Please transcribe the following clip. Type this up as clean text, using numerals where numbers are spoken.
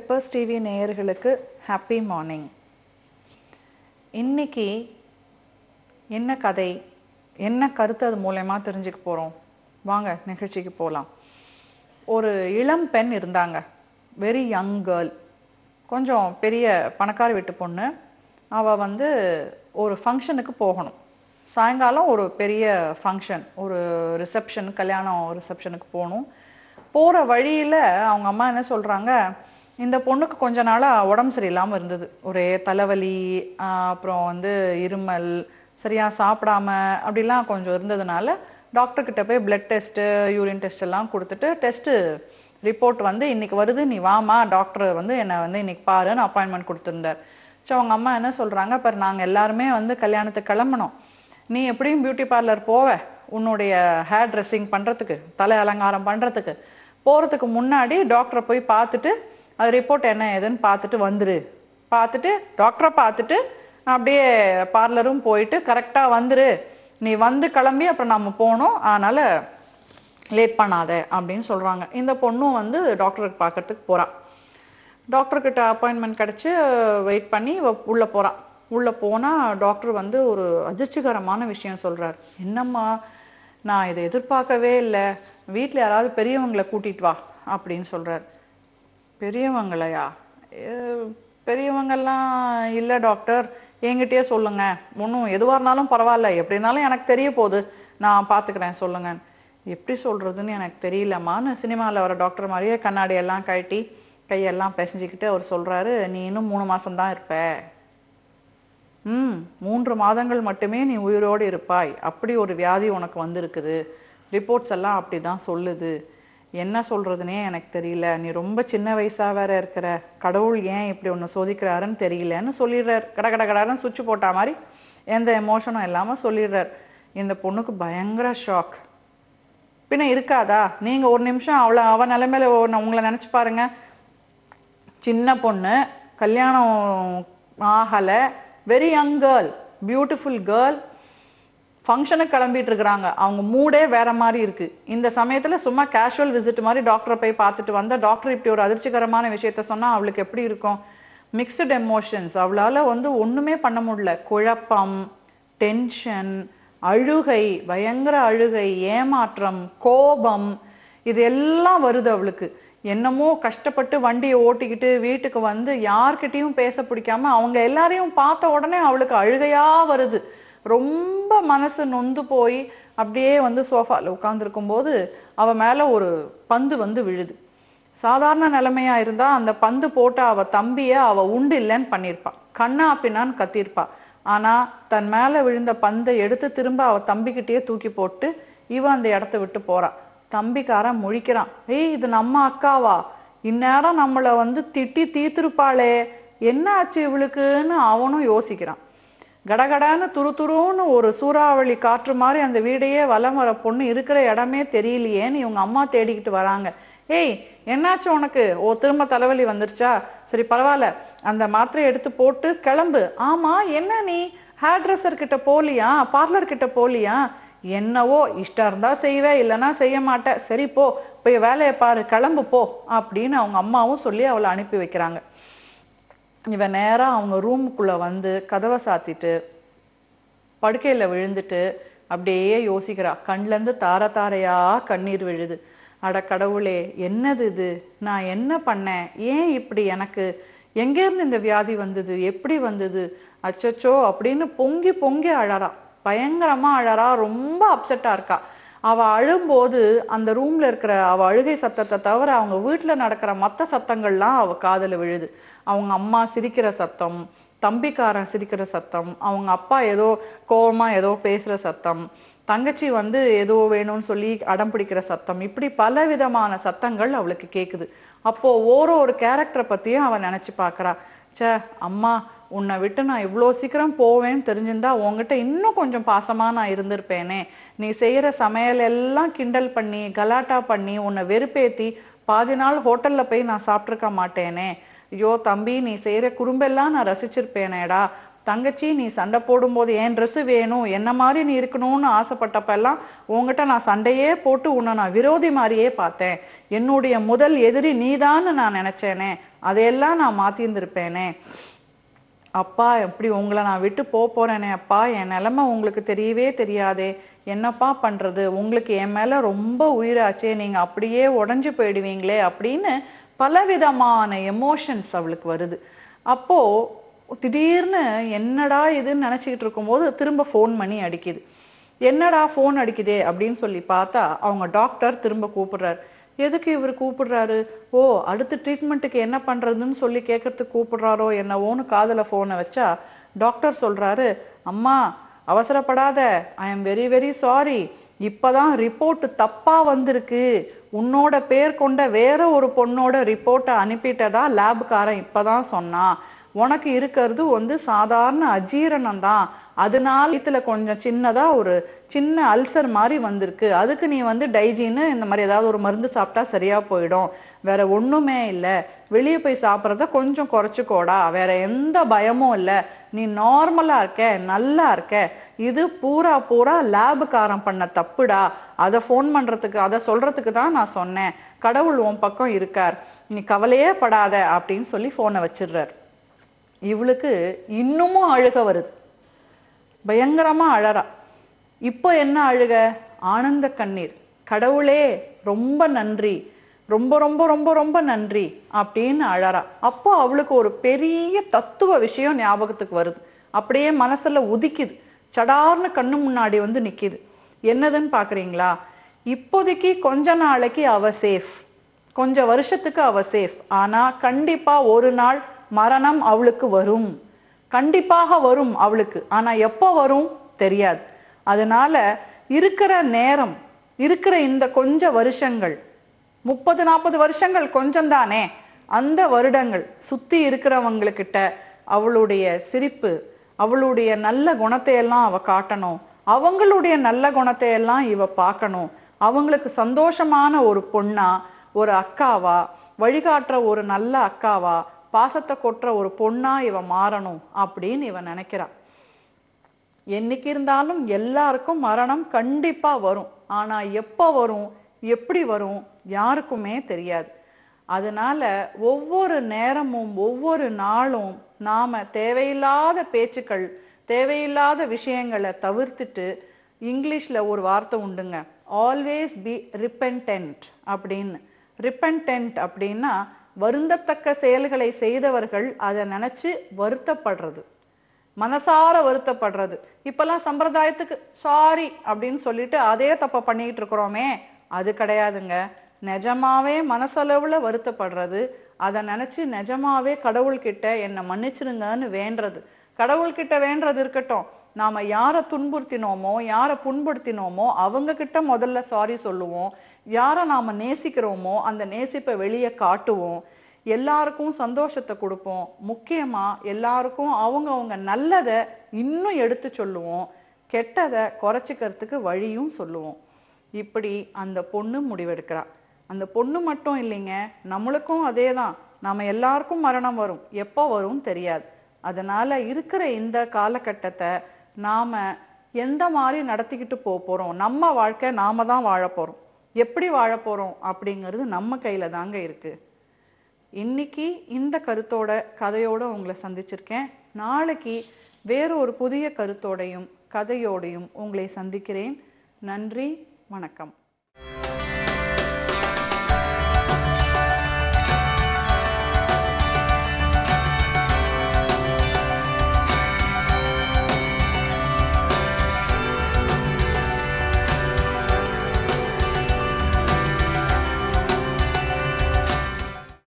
Peppers TV நேயர்களுக்கு happy morning. இன்னைக்கு என்ன கதை, என்ன கருத்து அது மூலமா தெரிஞ்சுக்க போறோம். வாங்க நிகழ்ச்சிக்கு போகலாம். ஒரு இளம் பெண் இருந்தாங்க, வெரி யங் கேர்ள், கொஞ்சம் பெரிய பணக்கார வீட்டு பொண்ணு. அவ ஒரு ஃபங்க்ஷனுக்கு போகணும். சாயங்காலம் ஒரு பெரிய ஃபங்க்ஷன், ஒரு ரிசப்ஷன், கல்யாணம் ரிசப்ஷனுக்கு போகணும். போற வழியில அவங்க அம்மா என்ன சொல்றாங்க, இந்த பொண்ணுக்கு கொஞ்ச நாளா உடம்பு சரியில்லாம இருந்தது. ஒரே தலைவலி, அப்புறம் இருமல், சரியா சாப்பிடாம அப்படிலாம் கொஞ்சம் இருந்ததுனால டாக்டர் கிட்ட போய் பிளட் டெஸ்ட், யூரின் டெஸ்ட் எல்லாம் கொடுத்துட்டு, டெஸ்ட் ரிப்போர்ட் இன்னைக்கு வருது, நீ வாமா டாக்டர் என்னை இன்னைக்கு பாருன்னு அப்பாயின்மெண்ட் கொடுத்துருந்தார். ஸோ அவங்க அம்மா என்ன சொல்றாங்க, பாரு நாங்க எல்லாருமே கல்யாணத்துக்கு கிளம்பணும், நீ எப்படியும் பியூட்டி பார்லர் போவ உன்னுடைய ஹேர் ட்ரெஸ்ஸிங் பண்றதுக்கு, தலை அலங்காரம் பண்றதுக்கு. போறதுக்கு முன்னாடி டாக்டரை போய் பார்த்துட்டு அது ரிப்போர்ட் என்ன ஏதுன்னு பார்த்துட்டு வந்துரு. பார்த்துட்டு டாக்டரை பார்த்துட்டு அப்படியே பார்லரும் போயிட்டு கரெக்டா வந்துரு. நீ கிளம்பி அப்புறம் நம்ம போகணும், அதனால லேட் பண்ணாத அப்படின்னு சொல்றாங்க. இந்த பொண்ணும் டாக்டருக்கு பார்க்கறதுக்கு போறா. டாக்டர் கிட்ட அப்பாயின்மெண்ட் கிடைச்சு வெயிட் பண்ணி உள்ள போறா. உள்ள போனா டாக்டர் ஒரு அதிர்ச்சிகரமான விஷயம் சொல்றாரு. என்னம்மா, நான் இதை எதிர்பார்க்கவே இல்லை, வீட்டில் யாராவது பெரியவங்களை கூட்டிட்டு வா அப்படின்னு சொல்றாரு. பெரியவங்களையா? பெரியவங்கெல்லாம் இல்லை டாக்டர், என்கிட்டயே சொல்லுங்க, ஒன்றும் எதுவாக இருந்தாலும் பரவாயில்ல, எப்படி இருந்தாலும் எனக்கு தெரிய போகுது, நான் பார்த்துக்கிறேன், சொல்லுங்க. எப்படி சொல்றதுன்னு எனக்கு தெரியலம்மான்னு சினிமாவில் வர டாக்டர் மாதிரியே கண்ணாடியெல்லாம் கழட்டி கையெல்லாம் பிசைஞ்சிக்கிட்டு அவர் சொல்றாரு, நீ இன்னும் 3 மாசம்தான் இருப்ப. 3 மாதங்கள் மட்டுமே நீ உயிரோடு இருப்பாய், அப்படி ஒரு வியாதி உனக்கு வந்திருக்குது, ரிப்போர்ட்ஸ் எல்லாம் அப்படிதான் சொல்லுது, என்ன சொல்றதுனே எனக்கு தெரியல, நீ ரொம்ப சின்ன வயசா வேற இருக்கிற, கடவுள் ஏன் இப்படி ஒன்று சோதிக்கிறாருன்னு தெரியலன்னு சொல்லிடுறார். கடகடன்னு சுவிட்ச் போட்டா மாதிரி எந்த எமோஷனும் இல்லாம சொல்லிடுறார். இந்த பொண்ணுக்கு பயங்கர ஷாக். பின்ன இருக்காதா? நீங்க ஒரு நிமிஷம் அவ நிலைமையில உங்களை நினைச்சு பாருங்க. சின்ன பொண்ணு, கல்யாணம் ஆகல, very young girl, beautiful girl, ஃபங்க்ஷனுக்கு கிளம்பிட்டு இருக்கிறாங்க. அவங்க மூடே வேற மாதிரி இருக்கு. இந்த சமயத்துல சும்மா கேஷுவல் விசிட் மாதிரி டாக்டரை போய் பார்த்துட்டு வந்தா, டாக்டர் இப்படி ஒரு அதிர்ச்சிகரமான விஷயத்த சொன்னா அவளுக்கு எப்படி இருக்கும்? Mixed emotions. அவளால ஒண்ணுமே பண்ண முடியல. குழப்பம், டென்ஷன், அழுகை, பயங்கர அழுகை, ஏமாற்றம், கோபம், இது எல்லாம் வருது அவளுக்கு. என்னமோ கஷ்டப்பட்டு வண்டியை ஓட்டிக்கிட்டு வீட்டுக்கு யார்கிட்டையும் பேச பிடிக்காம அவங்க எல்லாரையும் பார்த்த உடனே அவளுக்கு அழுகையா வருது. ரொம்ப மனசு நொந்து போய் அப்படியே சோஃபால உட்கார்ந்துருக்கும் போது அவ மேல ஒரு பந்து விழுது. சாதாரண நிலைமையா இருந்தா அந்த பந்து போட்டு அவ தம்பிய அவ உண்டு இல்லைன்னு பண்ணிருப்பா, கண்ணா பின்னான்னு கத்திருப்பா. ஆனா தன் மேல விழுந்த பந்தை எடுத்து திரும்ப அவ தம்பிக்கிட்டே தூக்கி போட்டு இவ அந்த இடத்த விட்டு போறா. தம்பிக்காரன் முழிக்கிறான், ஏய் இது நம்ம அக்காவா, இந்நேரம் நம்மள திட்டி தீர்த்திருப்பாளே, என்ன ஆச்சு இவளுக்குன்னு அவனும் யோசிக்கிறான். கடகடான்னு துருன்னு ஒரு சூறாவளி காற்று மாதிரி அந்த வீடையே வலம் வர பொண்ணு இருக்கிற இடமே தெரியலையேன்னு இவங்க அம்மா தேடிக்கிட்டு வராங்க. ஏய் என்னாச்சு உனக்கு? திரும்ப தலைவலி வந்துருச்சா? சரி பரவாயில்ல, அந்த மாத்திரை எடுத்து போட்டு கிளம்பு. ஆமா என்ன, நீ ஹேர் ட்ரெஸ்ஸர் கிட்ட போலியா, பார்லர் கிட்ட போலியா? என்னவோ, இஷ்டம் இருந்தா செய்வே, இல்லைன்னா செய்ய மாட்டேன், சரி போ, போய் வேலையை பாரு, கிளம்பு போ அப்படின்னு அவங்க அம்மாவும் சொல்லி அவளை அனுப்பி வைக்கிறாங்க. இவன் நேரா அவங்க ரூமுக்குள்ள கதவை சாத்திட்டு படுக்கையில விழுந்துட்டு அப்படியே யோசிக்கிறா. கண்ல இருந்து தாரையா கண்ணீர் விழுது. அட கடவுளே, என்னது இது, நான் என்ன பண்ணேன், ஏன் இப்படி, எனக்கு எங்க இருந்து இந்த வியாதி வந்தது, எப்படி வந்தது, அச்சச்சோ அப்படின்னு பொங்கி பொங்கி அழறா. பயங்கரமா அழறா, ரொம்ப அப்செட்டா இருக்கா. அவ அழும்போது அந்த ரூம்ல இருக்கிற அவ அழுகை சத்தத்தை தவிர அவங்க வீட்டுல நடக்கிற மத்த சத்தங்கள்லாம் அவ காதுல விழுது. அவங்க அம்மா சிரிக்கிற சத்தம், தம்பிக்காரன் சிரிக்கிற சத்தம், அவங்க அப்பா ஏதோ கோவமா ஏதோ பேசுற சத்தம், தங்கச்சி ஏதோ வேணும்னு சொல்லி அடம் பிடிக்கிற சத்தம், இப்படி பல விதமான சத்தங்கள் அவளுக்கு கேக்குது. அப்போ ஒரு கேரக்டரை பத்தியும் அவ நினைச்சு பாக்குறா. சே அம்மா, உன்னை விட்டு நான் இவ்வளோ சீக்கிரம் போவேன்னு தெரிஞ்சிருந்தா உங்ககிட்ட இன்னும் கொஞ்சம் பாசமா நான் இருந்திருப்பேனே. நீ செய்யற சமையல் எல்லாம் கிண்டல் பண்ணி கலாட்டா பண்ணி உன்னை வெறுப்பேத்தி பாதி நாள் ஹோட்டல்ல போய் நான் சாப்பிட்ருக்க மாட்டேனே. ஐயோ தம்பி, நீ செய்யற குறும்பெல்லாம் நான் ரசிச்சிருப்பேனேடா. தங்கச்சி நீ சண்டை போடும்போது என் ட்ரெஸ் வேணும், என்ன மாதிரி நீ இருக்கணும்னு ஆசைப்பட்டப்பெல்லாம் உங்ககிட்ட நான் சண்டையே போட்டு உன்னை நான் விரோதி மாதிரியே பார்த்தேன். என்னுடைய முதல் எதிரி நீதான்னு நான் நினைச்சேனே, அதையெல்லாம் நான் மாத்திருந்திருப்பேனே. அப்பா எப்படி உங்களை நான் விட்டு போறேனே அப்பா, என் நிலைமை உங்களுக்கு தெரியவே தெரியாதே, என்னப்பா பண்றது, உங்களுக்கு என் மேல ரொம்ப உயிராச்சே, நீங்க அப்படியே உடைஞ்சு போயிடுவீங்களே அப்படின்னு பலவிதமான எமோஷன்ஸ் அவளுக்கு வருது. அப்போ திடீர்னு என்னடா இதுன்னு நினைச்சுக்கிட்டு இருக்கும்போது திரும்ப ஃபோன் பண்ணி அடிக்குது. என்னடா ஃபோன் அடிக்குதே அப்படின்னு சொல்லி பார்த்தா அவங்க டாக்டர் திரும்ப கூப்பிடுறாரு. எதுக்கு இவர் கூப்பிடுறாரு? ஓ, அடுத்த ட்ரீட்மெண்ட்டுக்கு என்ன பண்றதுன்னு சொல்லி கேட்கறதுக்கு கூப்பிடுறாரோ என்னவோன்னு காதுல போனை வச்சா டாக்டர் சொல்றாரு, அம்மா அவசரப்படாத, I am very very sorry, இப்பதான் ரிப்போர்ட் தப்பா வந்திருக்கு, உன்னோட பேர் கொண்ட வேற ஒரு பொண்ணோட ரிப்போர்ட்டை அனுப்பிட்டதா லேபுக்காரன் இப்பதான் சொன்னான், உனக்கு இருக்கிறது சாதாரண அஜீரணம் தான், அதனால இதுல கொஞ்சம் சின்னதா ஒரு சின்ன அல்சர் மாதிரி வந்திருக்கு, அதுக்கு நீ டைஜின்னு இந்த மாதிரி ஏதாவது ஒரு மருந்து சாப்பிட்டா சரியா போயிடும், வேற ஒண்ணுமே இல்லை, வெளியே போய் சாப்பிட்றத கொஞ்சம் குறைச்சுக்கோடா, வேற எந்த பயமும் இல்லை, நீ நார்மலா இருக்க, நல்லா இருக்க, இது பூரா லேபுக்காரன் பண்ண தப்புடா, அதை ஃபோன் பண்றதுக்கு அதை சொல்றதுக்கு தான் நான் சொன்னேன், கடவுள் உன் பக்கம் இருக்கார், நீ கவலையே படாத அப்படின்னு சொல்லி போனை வச்சிடுறார். இவளுக்கு இன்னமும் அழுக வருது, பயங்கரமா அழறா. இப்போ என்ன அழுக? ஆனந்த கண்ணீர். கடவுளே ரொம்ப நன்றி, ரொம்ப ரொம்ப ரொம்ப ரொம்ப நன்றி அப்படின்னு அழறா. அப்போ அவளுக்கு ஒரு பெரிய தத்துவ விஷயம் ஞாபகத்துக்கு வருது, அப்படியே மனசுல உதிக்குது, சடார்னு கண்ணு முன்னாடி நிக்குது. என்னதுன்னு பாக்குறீங்களா? இப்போதைக்கு கொஞ்ச நாளைக்கு அவ சேஃப், கொஞ்ச வருஷத்துக்கு அவ சேஃப், ஆனா கண்டிப்பா ஒரு நாள் மரணம் அவளுக்கு வரும், கண்டிப்பாக வரும் அவளுக்கு. ஆனா எப்போ வரும் தெரியாது. அதனால இருக்கிற நேரம், இருக்கிற இந்த கொஞ்ச வருஷங்கள், 30-40 வருஷங்கள் கொஞ்சம் தானே, அந்த வருடங்கள் சுத்தி இருக்கிறவங்களுக்கிட்ட அவளுடைய சிரிப்பு, அவளுடைய நல்ல குணத்தை எல்லாம் அவ காட்டணும், அவங்களுடைய நல்ல குணத்தை எல்லாம் இவ பார்க்கணும், அவங்களுக்கு சந்தோஷமான ஒரு பொண்ணா, ஒரு அக்காவா, வழிகாட்டுற ஒரு நல்ல அக்காவா, பாசத்தை கொட்டுற ஒரு பொண்ணா இவ மாறணும் அப்படின்னு இவ நினைக்கிறா. என்னைக்கு இருந்தாலும் எல்லாருக்கும் மரணம் கண்டிப்பா வரும், ஆனா எப்ப வரும், எப்படி வரும் யாருக்குமே தெரியாது. அதனால ஒவ்வொரு நேரமும் ஒவ்வொரு நாளும் நாம தேவையில்லாத பேச்சுக்கள், தேவையில்லாத விஷயங்களை தவிர்த்துட்டு, இங்கிலீஷ்ல ஒரு வார்த்தை உண்டுங்க, ஆல்வேஸ் பி ரிப்பென்டென்ட் அப்படின்னு. ரிப்பென்டென்ட் அப்படின்னா வருந்தத்தக்க செயல்களை செய்தவர்கள் அதை நினைச்சு வருத்தப்படுறது, மனசார வருத்தப்படுறது. இப்பெல்லாம் சம்பிரதாயத்துக்கு சாரி அப்படின்னு சொல்லிட்டு அதே தப்ப பண்ணிட்டு இருக்கிறோமே, அது கிடையாதுங்க. நிஜமாவே மனசளவுல வருத்தப்படுறது, அதை நினைச்சு நிஜமாவே கடவுள்கிட்ட என்னை மன்னிச்சிருங்கன்னு வேண்டது. கடவுள்கிட்ட வேண்டது இருக்கட்டும், நாம யாரை துன்புறுத்தினோமோ யாரை புண்படுத்தினோமோ அவங்க கிட்ட முதல்ல சாரி சொல்லுவோம், யாரை நாம நேசிக்கிறோமோ அந்த நேசிப்பை வெளியே காட்டுவோம், எல்லாருக்கும் சந்தோஷத்தை கொடுப்போம், முக்கியமா எல்லாருக்கும் அவங்க நல்லதை இன்னும் எடுத்து சொல்லுவோம், கெட்டதை குறைச்சிக்கிறதுக்கு வழியும் சொல்லுவோம். இப்படி அந்த பொண்ணு முடிவெடுக்கிறா. அந்த பொண்ணு மட்டும் இல்லைங்க, நம்மளுக்கும் அதே தான், நாம எல்லாருக்கும் மரணம் வரும், எப்போ வரும் தெரியாது. அதனால இருக்கிற இந்த காலகட்டத்தை நாம எந்த மாதிரி நடத்திக்கிட்டு போறோம், நம்ம வாழ்க்கை நாம தான் வாழ போறோம், எப்படி வாழ போறோம் அப்படிங்கிறது நம்ம கையில தாங்க இருக்கு. இன்னைக்கு இந்த கருத்தோட கதையோட உங்களை சந்திச்சிருக்கேன். நாளைக்கு வேற ஒரு புதிய கருத்தோடையும் கதையோடையும் உங்களை சந்திக்கிறேன். நன்றி, வணக்கம்.